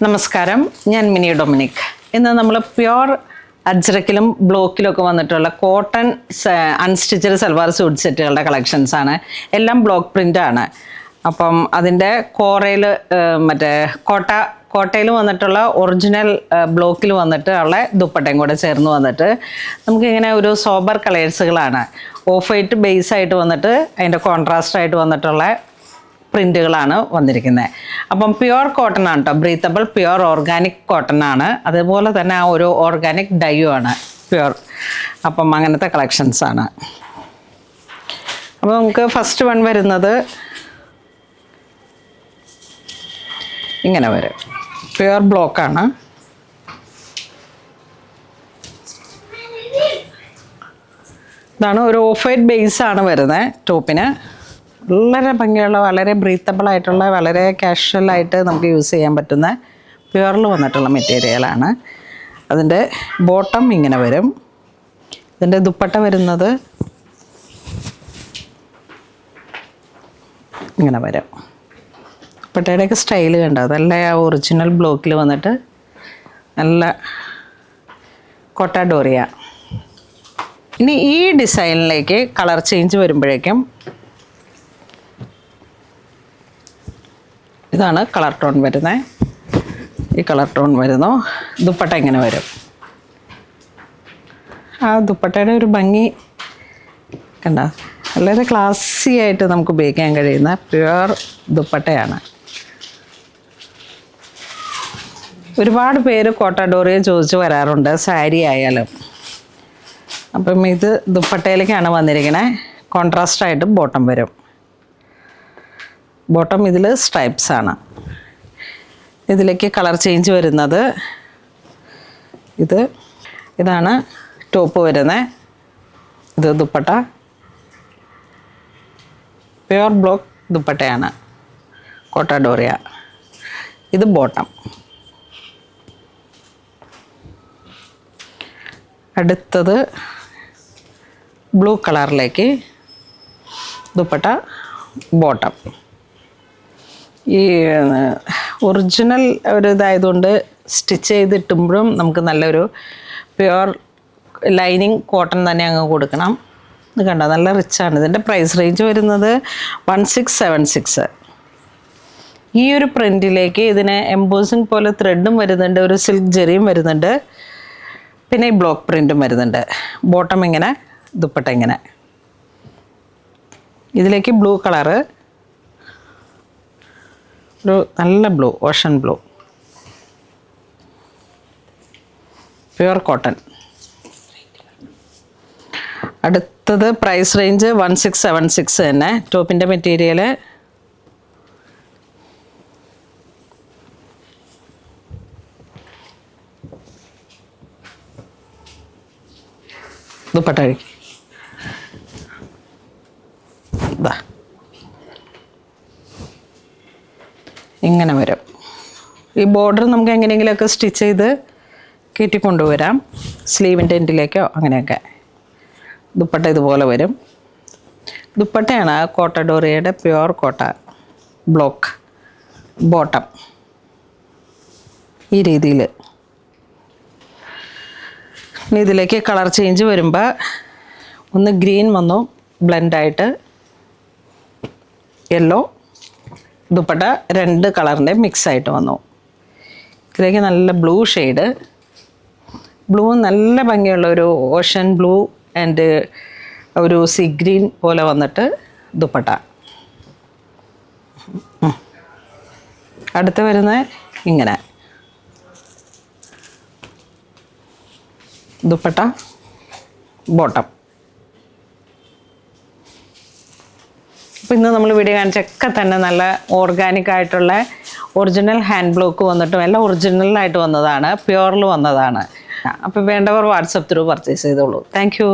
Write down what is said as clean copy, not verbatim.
നമസ്കാരം, ഞാൻ mini Dominic. ഇന്ന് നമ്മൾ പ്യുവർ അജ്രക്കിലും ബ്ലോക്കിലൊക്കെ വന്നിട്ടുള്ള കോട്ടൺ അൺസ്റ്റിച്ചഡ് സൽവാർ സ്യൂട്ട് സെറ്റുകളുടെ കളക്ഷൻസാണ്. എല്ലാം ബ്ലോക്ക് പ്രിൻ്റാണ്. അപ്പം അതിൻ്റെ കോറയിൽ കോട്ടയിൽ വന്നിട്ടുള്ള ഒറിജിനൽ ബ്ലോക്കിൽ വന്നിട്ട് ഉള്ള ദുപ്പട്ടയും കൂടെ ചേർന്ന് വന്നിട്ട് നമുക്കിങ്ങനെ ഒരു സോബർ കളേഴ്സുകളാണ്. ഓഫ് വൈറ്റ് ബേസായിട്ട് വന്നിട്ട് അതിൻ്റെ കോൺട്രാസ്റ്റായിട്ട് വന്നിട്ടുള്ള പ്രിൻറ്റുകളാണ് വന്നിരിക്കുന്നത്. അപ്പം പ്യുവർ കോട്ടൺ ആണ് കേട്ടോ, ബ്രീത്തബിൾ പ്യുവർ ഓർഗാനിക് കോട്ടൺ ആണ്. അതുപോലെ തന്നെ ആ ഒരു ഓർഗാനിക് ഡൈയും ആണ് പ്യുവർ. അപ്പം അങ്ങനത്തെ കളക്ഷൻസാണ്. അപ്പോൾ നമുക്ക് ഫസ്റ്റ് വൺ വരുന്നത് ഇങ്ങനെ വരും. പ്യുവർ ബ്ലോക്കാണ്. ഇതാണ് ഒരു ഓഫ് വൈറ്റ് ബേസാണ് വരുന്നത് ടോപ്പിന്. വളരെ ഭംഗിയുള്ള, വളരെ ബ്രീത്തബിൾ ആയിട്ടുള്ള, വളരെ കാഷ്വലായിട്ട് നമുക്ക് യൂസ് ചെയ്യാൻ പറ്റുന്ന പ്യുവറിൽ വന്നിട്ടുള്ള മെറ്റീരിയലാണ്. അതിൻ്റെ ബോട്ടം ഇങ്ങനെ വരും. ഇതിൻ്റെ ദുപ്പട്ട വരുന്നത് ഇങ്ങനെ വരും. ദുപ്പട്ടയുടെയൊക്കെ സ്റ്റൈൽ കണ്ടോ, നല്ല ഒറിജിനൽ ബ്ലോക്കിൽ വന്നിട്ട് നല്ല കൊട്ടാഡോറിയ. ഇനി ഈ ഡിസൈനിലേക്ക് കളർ ചേഞ്ച് വരുമ്പോഴേക്കും ഇതാണ് കളർ ടോൺ വരുന്നത്. ഈ കളർ ടോൺ വരുന്നു. ദുപ്പട്ട ഇങ്ങനെ വരും. ആ ദുപ്പട്ടയുടെ ഒരു ഭംഗി കണ്ട, വളരെ ക്ലാസി ആയിട്ട് നമുക്ക് ഉപയോഗിക്കാൻ കഴിയുന്ന പ്യുവർ ദുപ്പട്ടയാണ്. ഒരുപാട് പേര് കോട്ടാഡോറിയ ചോദിച്ച് വരാറുണ്ട്, സാരി ആയാലും. അപ്പം ഇത് ദുപ്പട്ടയിലേക്കാണ് വന്നിരിക്കുന്നത്. കോൺട്രാസ്റ്റായിട്ട് ബോട്ടം വരും. ബോട്ടം ഇതിൽ സ്ട്രൈപ്സ് ആണ്. ഇതിലേക്ക് കളർ ചേഞ്ച് വരുന്നത് ഇതാണ് ടോപ്പ് വരുന്നത്. ഇത് ദുപ്പട്ട പ്യുവർ ബ്ലോക്ക് ദുപ്പട്ടയാണ്, കോട്ടാഡോറിയ. ഇത് ബോട്ടം. അടുത്തത് ബ്ലൂ കളറിലേക്ക് ദുപ്പട്ട, ബോട്ടം. ഈ ഒറിജിനൽ ഒരു ഇതായതുകൊണ്ട് സ്റ്റിച്ച് ചെയ്തിട്ടുമ്പോഴും നമുക്ക് നല്ലൊരു പ്യുവർ ലൈനിങ് കോട്ടൺ തന്നെ അങ്ങ് കൊടുക്കണം. ഇത് കണ്ടോ, നല്ല റിച്ചാണ്. ഇതിൻ്റെ പ്രൈസ് റേഞ്ച് വരുന്നത് 1676. ഈ ഒരു പ്രിൻറ്റിലേക്ക് ഇതിന് എംബോസിങ് പോലെ ത്രെഡും വരുന്നുണ്ട്, ഒരു സിൽക്ക് ജെറിയും വരുന്നുണ്ട്, പിന്നെ ഈ ബ്ലോക്ക് പ്രിൻറ്റും വരുന്നുണ്ട്. ബോട്ടം ഇങ്ങനെ, ദുപ്പട്ട ഇങ്ങനെ. ഇതിലേക്ക് ബ്ലൂ കളറ്, ഒരു നല്ല blue, Ocean blue, pure cotton. അടുത്തത് പ്രൈസ് റേഞ്ച് 1676 തന്നെ. ടോപ്പിൻ്റെ മെറ്റീരിയൽ ദുപ്പട്ട കഴിക്കും. ഇതാ ഇങ്ങനെ വരും. ഈ ബോർഡർ നമുക്ക് എങ്ങനെയെങ്കിലുമൊക്കെ സ്റ്റിച്ച് ചെയ്ത് കയറ്റിക്കൊണ്ടുവരാം, സ്ലീവിൻ്റെ എൻഡിലേക്കോ അങ്ങനെയൊക്കെ. ദുപ്പട്ട ഇതുപോലെ വരും. ദുപ്പട്ടയാണ് കോട്ടാഡോറിയയുടെ പ്യുവർ കോട്ട ബ്ലോക്ക്. ബോട്ടം ഈ രീതിയിൽ. ഇനി ഇതിലേക്ക് കളർ ചേഞ്ച് വരുമ്പോൾ ഒന്ന് ഗ്രീൻ വന്നു, ബ്ലെൻഡായിട്ട് യെല്ലോ. ദുപ്പട്ട രണ്ട് കളറിൻ്റെ മിക്സായിട്ട് വന്നു. ഇതിലേക്ക് നല്ല ബ്ലൂ ഷെയ്ഡ്, ബ്ലൂ നല്ല ഭംഗിയുള്ള ഒരു ഓഷൻ ബ്ലൂ ആൻഡ് ഒരു സീ ഗ്രീൻ പോലെ വന്നിട്ട് ദുപ്പട്ട. അടുത്ത് വരുന്നത് ഇങ്ങനെ ദുപ്പട്ട, ബോട്ടം. അപ്പോൾ ഇന്ന് നമ്മൾ വീഡിയോ കാണിച്ചൊക്കെ തന്നെ നല്ല ഓർഗാനിക് ആയിട്ടുള്ള ഒറിജിനൽ ഹാൻഡ് ബ്ലോക്ക് വന്നിട്ടും എല്ലാം ഒറിജിനലായിട്ട് വന്നതാണ്, പ്യുവറിൽ വന്നതാണ്. അപ്പോൾ വേണ്ടവർ വാട്സപ്പ് ത്രൂ പർച്ചേസ് ചെയ്തോളൂ. Thank you.